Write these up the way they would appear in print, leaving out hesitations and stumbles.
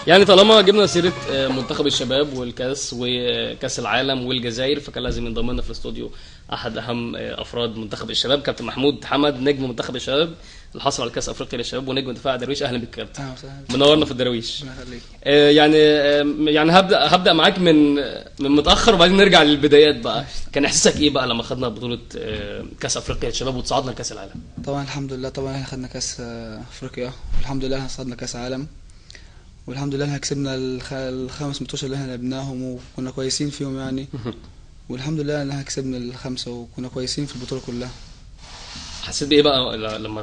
يعني طالما جبنا سيره منتخب الشباب والكاس وكاس العالم والجزائر، فكان لازم ينضم لنا في الاستوديو احد اهم افراد منتخب الشباب، كابتن محمود حمد، نجم منتخب الشباب اللي حصل على كاس افريقيا للشباب ونجم دفاع درويش. اهلا بك كابتن، منورنا في الدرويش. يعني هبدا معاك من متاخر وبعدين نرجع للبدايات بقى. كان احساسك ايه بقى لما خدنا بطوله كاس افريقيا للشباب وتصعدنا لكاس العالم؟ طبعا الحمد لله، طبعا احنا خدنا كاس افريقيا، والحمد لله احنا صعدنا كاس عالم، والحمد لله احنا كسبنا الخمس ماتشات اللي احنا لعبناهم وكنا كويسين فيهم يعني. والحمد لله ان احنا كسبنا الخمسه وكنا كويسين في البطوله كلها. حسيت بايه بقى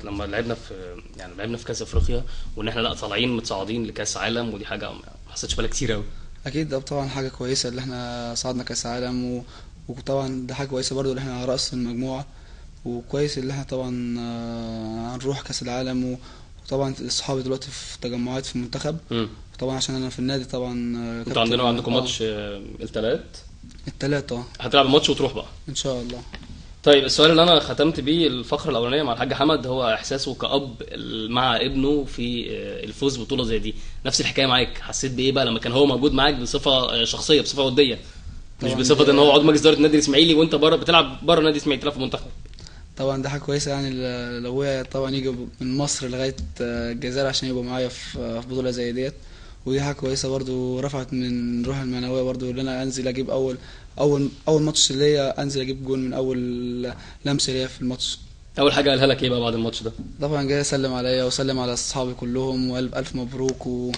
لما لعبنا في كاس افريقيا، وان احنا لا طالعين متصاعدين لكاس عالم، ودي حاجه ما حسيتش بالها كتير قوي؟ اكيد طبعا حاجه كويسه اللي احنا صعدنا كاس عالم، وطبعا ده حاجه كويسه برضو اللي احنا على راس المجموعه، وكويس اللي احنا طبعا هنروح كاس العالم. وطبعا اصحابي دلوقتي في تجمعات في المنتخب، طبعا عشان انا في النادي طبعا. انتوا عندكم ماتش الثلاث هتلعب الماتش وتروح بقى ان شاء الله. طيب السؤال اللي انا ختمت بيه الفقره الاولانيه مع الحاج حمد هو احساسه كأب مع ابنه في الفوز ببطوله زي دي. نفس الحكايه معاك، حسيت بايه بقى لما كان هو موجود معاك بصفه شخصيه، بصفه وديه، مش بصفه ان هو عضو مجلس اداره النادي الاسماعيلي وانت بتلعب بره النادي الاسماعيلي، بتلعب في المنتخب؟ طبعا ده حاجه كويسه يعني، لو هو طبعا يجي من مصر لغايه الجزائر عشان يبقى معايا في بطوله زي ديت، ودي حاجه كويسه برضو، رفعت من روح المعنويه برضو، ان انا انزل اجيب اول ماتش ليا، انزل اجيب جول من اول لمسه ليا في الماتش. اول حاجه قالها لك ايه بقى بعد الماتش ده؟ طبعا جاي اسلم عليا وسلم على اصحابي كلهم وقال الف مبروك،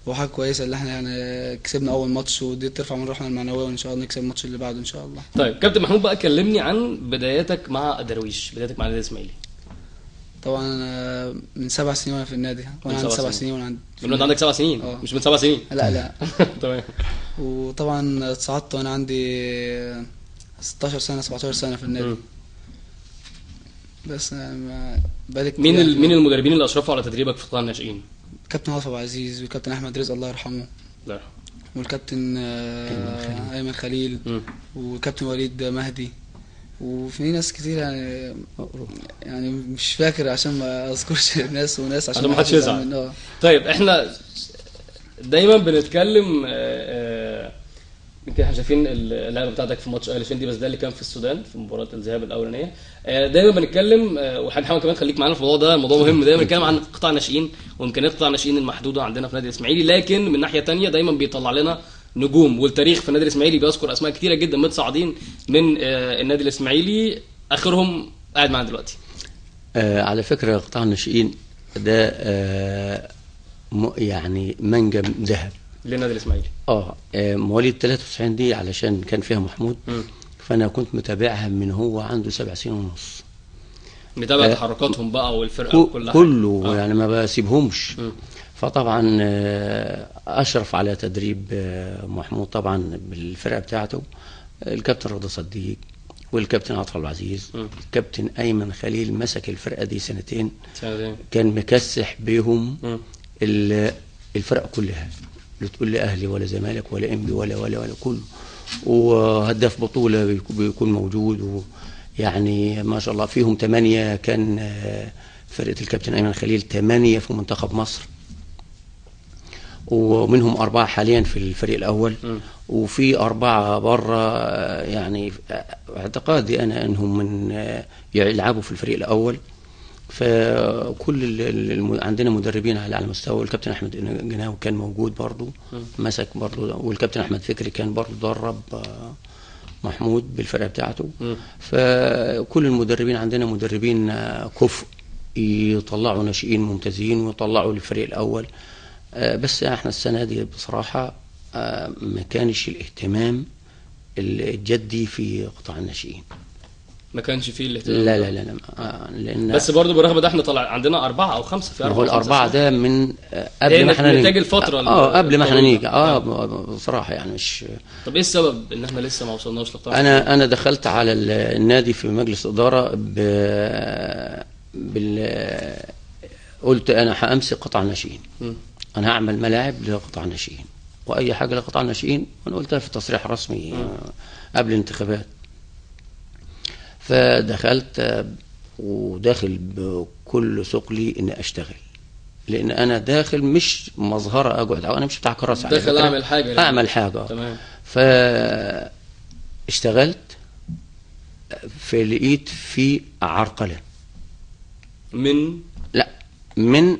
وحاجه كويسه اللي احنا يعني كسبنا اول ماتش، ودي ترفع من روحنا المعنويه، وان شاء الله نكسب الماتش اللي بعده ان شاء الله. طيب كابتن محمود بقى كلمني عن بداياتك مع درويش، بدايتك مع النادي الاسماعيلي. طبعا من 7 سنين وانا في النادي، وانا عندي 7 سنين وانا من عندك 7 سنين؟ مش من 7 سنين؟ لا تمام. وطبعا اتصعدت وانا عندي 16 سنه 17 سنه في النادي. بس بالك مين المدربين اللي اشرفوا على تدريبك في قطاع الناشئين؟ كابتن عاطف ابو عزيز، والكابتن احمد رزق الله يرحمه، والكابتن ايمن خليل، والكابتن وليد مهدي، وفي ناس كتير يعني مش فاكر عشان ما اذكرش ناس عشان ما حدش يزعل. طيب احنا دايما بنتكلم يمكن احنا شايفين اللعبه بتاعتك في ماتش اهلي شندي، بس ده اللي كان في السودان في مباراه الذهاب الاولانيه. دايما بنتكلم وحاج حمد كمان خليك معانا في الموضوع ده، الموضوع مهم. دايما بنتكلم عن قطاع الناشئين وامكانيات قطاع الناشئين المحدوده عندنا في النادي الاسماعيلي، لكن من ناحيه ثانيه دايما بيطلع لنا نجوم، والتاريخ في النادي الاسماعيلي بيذكر اسماء كتيره جدا متصاعدين من النادي الاسماعيلي، اخرهم قاعد معانا دلوقتي. على فكره قطاع الناشئين ده يعني منجم ذهب للنادي الاسماعيلي. مواليد 93 دي علشان كان فيها محمود، فانا كنت متابعها من هو عنده 7 سنين ونص، متابع تحركاتهم بقى والفرقه وكل حاجه كله يعني ما بسيبهمش. فطبعا اشرف على تدريب محمود طبعا بالفرقه بتاعته الكابتن رضا صديق والكابتن عاطف عبد العزيز. الكابتن ايمن خليل مسك الفرقه دي سنتين كان مكسح بيهم الفرقه كلها، لا تقول لي اهلي ولا زمالك ولا انبي ولا كله، وهداف بطوله بيكون موجود، يعني ما شاء الله فيهم 8 كان فرقه الكابتن ايمن خليل 8 في منتخب مصر، ومنهم 4 حاليا في الفريق الاول، وفي 4 بره، يعني اعتقادي انا انهم من يلعبوا في الفريق الاول. فكل عندنا مدربين على مستوى، الكابتن احمد جناوي كان موجود برضو مسك برضو، والكابتن احمد فكري كان برضو درب محمود بالفرقه بتاعته. فكل المدربين عندنا مدربين كفء يطلعوا ناشئين ممتازين ويطلعوا للفريق الاول. بس احنا السنه دي بصراحه ما كانش الاهتمام الجدي في قطاع الناشئين، ما كانش فيه الاهتمام. لا لان بس برضه بالرغم ده احنا طلع عندنا 4 أو 5 في 4. هو ال4 ده من قبل ما احنا نتاج الفتره قبل ما احنا نيجي بصراحه يعني مش. طب ايه السبب ان احنا لسه ما وصلناش لقطاع؟ انا دخلت على النادي في مجلس اداره قلت انا هامسك قطاع الناشئين، انا هعمل ملاعب لقطاع الناشئين واي حاجه لقطاع الناشئين، وانا قلتها في تصريح رسمي قبل الانتخابات. فدخلت وداخل بكل ثقلي اني اشتغل، لان انا داخل مش مظهره اقعد، او انا مش بتاع كراسه على داخل فكرة. اعمل حاجه يعني. اعمل حاجه. تمام. فاشتغلت، فلقيت في عرقله من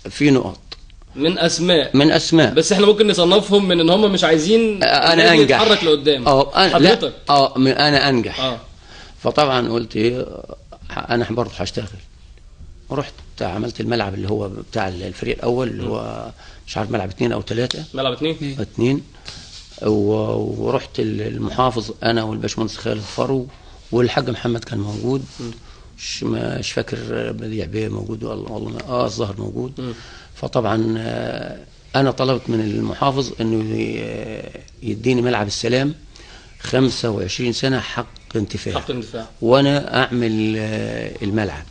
في نقط، من اسماء من اسماء، بس احنا ممكن نصنفهم من ان هم مش عايزين انا انجح، يتحرك لقدام. حضرتك انا انجح. فطبعا قلت ايه، انا برضه هشتغل. رحت عملت الملعب اللي هو بتاع الفريق الاول، اللي هو مش عارف ملعب 2 أو 3. ملعب 2. ورحت المحافظ انا والباشمهندس خالد فرو والحاج محمد كان موجود، مش فاكر بديع بيه موجود والله الظاهر موجود. فطبعا انا طلبت من المحافظ انه يديني ملعب السلام 25 سنه حق انتفاع، وانا اعمل الملعب.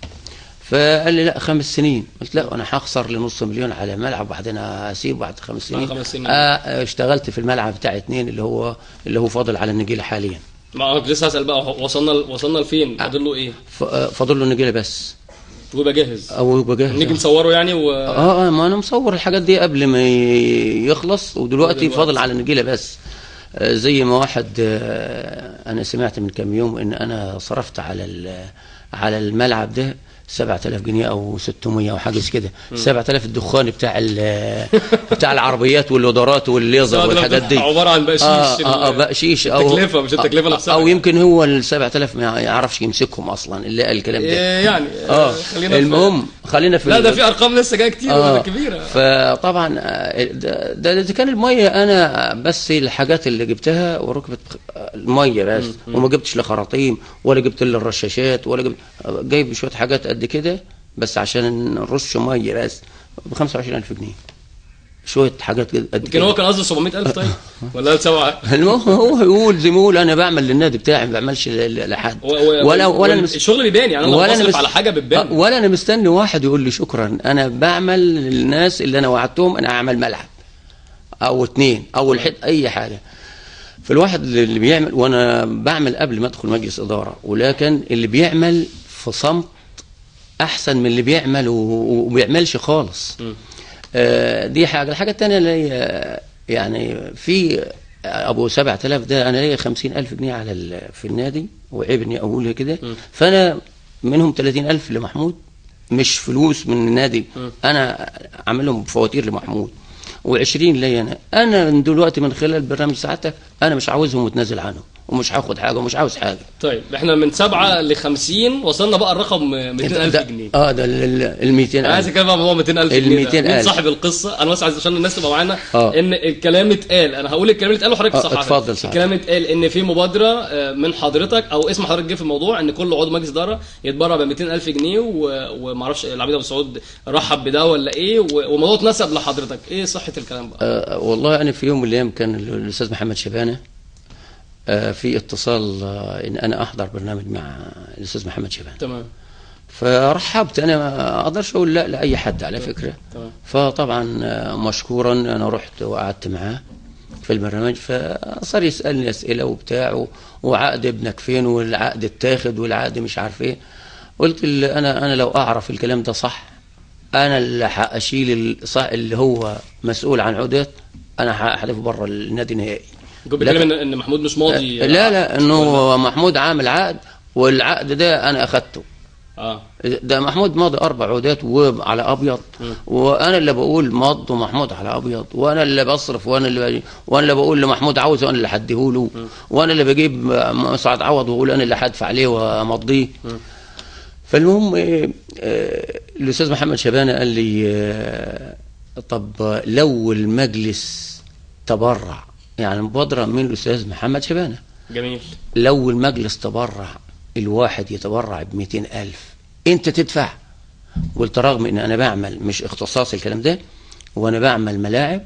فقال لي لا 5 سنين. قلت لا، انا هخسر لنص مليون على ملعب وبعدين اسيب بعد 5 سنين. اشتغلت في الملعب بتاع 2 اللي هو فاضل على النجيله حاليا. ما كنت لسه هسأل بقى، وصلنا لفين؟ فاضل له ايه؟ فاضل له النجيله بس ويبقى جاهز، او يبقى جاهز. نيجي نصوره يعني ما انا مصور الحاجات دي قبل ما يخلص، ودلوقتي فاضل على النجيله بس. زي ما واحد انا سمعت من كام يوم ان انا صرفت على الملعب ده 7000 جنيه او 600 او حاجه كده. 7000 الدخان بتاع العربيات والودارات والليزر والحاجات دي، عباره عن بقشيش. بقشيش او التكلفه، مش التكلفه نفسها. او يمكن هو ال 7000 ما يعرفش يمسكهم اصلا اللي قال الكلام ده يعني. المهم خلينا في لا ده في ارقام لسه جايه كتير كبيره. فطبعا ده كان الميه، انا بس الحاجات اللي جبتها وركبت الميه بس، وما جبتش لا خراطيم ولا جبت الا الرشاشات ولا جايب شويه حاجات قد كده بس عشان نرش ميه بس ب 25000 جنيه. شويه حاجات قد كده. يمكن هو كان قصده 700000 طيب ولا 7. هو يقول زي ما يقول انا بعمل للنادي بتاعي، ما بعملش لحد. ولا الشغل بيبان يعني. انا بصرف على حاجه بتبان، ولا انا مستني واحد يقول لي شكرا. انا بعمل للناس اللي انا وعدتهم انا اعمل ملعب او 2 او اي حاجه. فالواحد اللي بيعمل، وانا بعمل قبل ما ادخل مجلس اداره، ولكن اللي بيعمل في صمت احسن من اللي بيعمل وبيعملش خالص. دي حاجه. الحاجه الثانيه اللي هي يعني في ابو 7000 ده انا ليا 50000 جنيه في النادي، وعيب اني اقولها كده. فانا منهم 30000 لمحمود، مش فلوس من النادي، انا عاملهم بفواتير لمحمود، و20 ليا انا دلوقتي من خلال برنامج سعادتك انا مش عاوزهم وتنازل عنهم، ومش هاخد حاجه ومش عاوز حاجه. طيب احنا من 7 ل 50 وصلنا بقى الرقم 200000 جنيه. ده ال 200000. انا عايز اتكلم بقى موضوع 200000 جنيه. 200000 مين صاحب القصه؟ انا بس عايز عشان الناس تبقى معانا ان الكلام اتقال. انا هقول الكلام اللي اتقال وحضرتك تصححه. اتفضل. الكلام اتقال ان في مبادره من حضرتك او اسم حضرتك جه في الموضوع، ان كل عضو مجلس اداره يتبرع ب 200000 جنيه، وما اعرفش العميد ابو سعود رحب بده ولا ايه، وموضوع اتنسب لحضرتك. ايه صحه الكلام بقى؟ والله انا في يوم من الايام كان الاستاذ محمد شبانه في اتصال ان انا احضر برنامج مع الاستاذ محمد شبانه. تمام. فرحبت. انا ما اقدرش اقول لا لاي حد على فكره. تمام. فطبعا مشكورا انا رحت وقعدت معاه في البرنامج، فصار يسالني اسئله وبتاع، وعقد ابنك فين، والعقد اتاخد، والعقد مش عارف ايه. قلت انا لو اعرف الكلام ده صح، انا اللي هاشيل اللي هو مسؤول عن عقودات، انا هحذفه بره النادي نهائي. بيتكلم ان محمود مش ماضي. لا انه محمود عامل عقد، والعقد ده انا اخدته. ده محمود ماضي 4 عقودات وعلى ابيض، وانا اللي بقول مض ومحمود على ابيض، وانا اللي بصرف، وانا اللي بقول لمحمود عاوز، وانا اللي هديهوله، وانا اللي بجيب مسعد عوض واقول انا اللي هدفع عليه وامضيه. فالمهم الاستاذ محمد شبانه قال لي طب لو المجلس تبرع، يعني مبادره من الاستاذ محمد شبانه. جميل. لو المجلس تبرع، الواحد يتبرع ب 200000 انت تدفع. قلت رغم ان انا بعمل مش اختصاصي الكلام ده، وانا بعمل ملاعب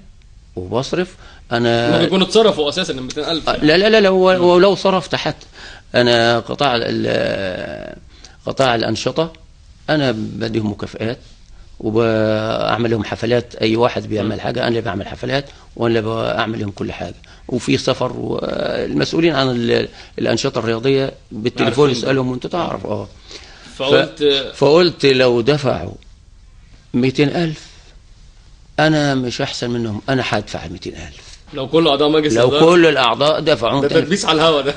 وبصرف، انا ممكن يكونوا اتصرفوا اساسا ال 200000. لا ولو صرفت حتى انا قطاع الانشطه انا بديهم مكافئات وبعمل لهم حفلات. اي واحد بيعمل حاجه انا اللي بعمل حفلات، وانا اللي بعمل لهم كل حاجه. وفي سفر، والمسؤولين عن الانشطه الرياضيه بالتليفون يسالهم وانت تعرف. فقلت لو دفعوا 200000 انا مش احسن منهم، انا هدفع 200,000 لو كل اعضاء مجلس لو الإدارة؟ كل الاعضاء دفعوا ده 200,000. تدبيس على الهوا ده.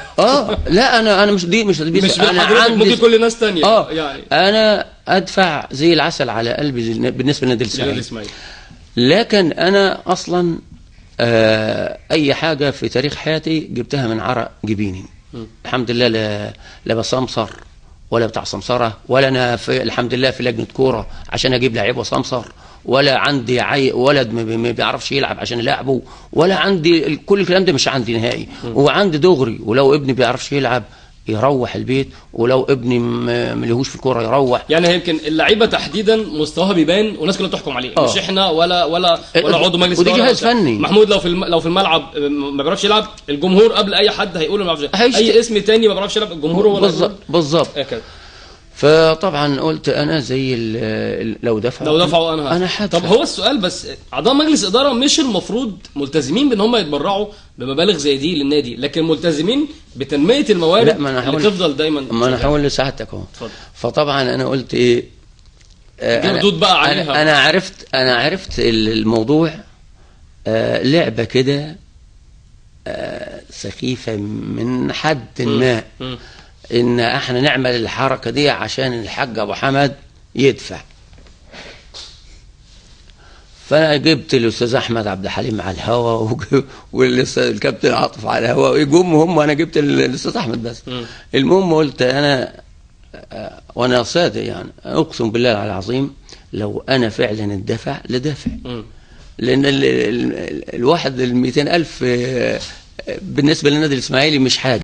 لا انا مش تدبيس، مش انا حضرتك، ممكن كل ناس تانية يعني. انا ادفع زي العسل على قلبي بالنسبه لنادي الاسماعيلي. لكن انا اصلا اي حاجه في تاريخ حياتي جبتها من عرق جبيني. الحمد لله، لا بسمسر ولا بتاع سمسره، ولا انا الحمد لله في لجنه كوره عشان اجيب لعيب وسمسر، ولا عندي ولد ما بيعرفش يلعب عشان يلعبه، ولا عندي كل الكلام ده مش عندي نهائي. وعندي دغري، ولو ابني بيعرفش يلعب يروح البيت، ولو ابني ملهوش في الكوره يروح. يعني يمكن اللعيبه تحديدا مستواها بيبان والناس كلها تحكم عليه، مش احنا ولا عضو مجلس ودي جهاز فني. محمود لو في الملعب ما بيعرفش يلعب، الجمهور قبل اي حد هيقول ما بيعرفش. اي اسم تاني ما بيعرفش يلعب، الجمهور هو بالظبط. فطبعا قلت انا زي لو دفعوا انا هدفع. طب هو السؤال بس، اعضاء مجلس اداره مش المفروض ملتزمين بان هم يتبرعوا بمبالغ زي دي للنادي، لكن ملتزمين بتنميه الموارد اللي تفضل دايما؟ ما انا هقول لسعادتك اهو. فطبعا انا قلت ايه، ردود بقى عليها. انا عرفت الموضوع لعبه كده سخيفه من حد ما، ان احنا نعمل الحركه دي عشان الحاج ابو حمد يدفع. فانا جبت الاستاذ احمد عبد الحليم على الهوا، والكابتن عاطف على الهوا، يجوم هم، وانا جبت الاستاذ احمد بس. المهم قلت انا وانا صادق يعني، اقسم بالله العظيم لو انا فعلا الدفع لدافع، لان الواحد 200,000 بالنسبه للنادي الاسماعيلي مش حاجه.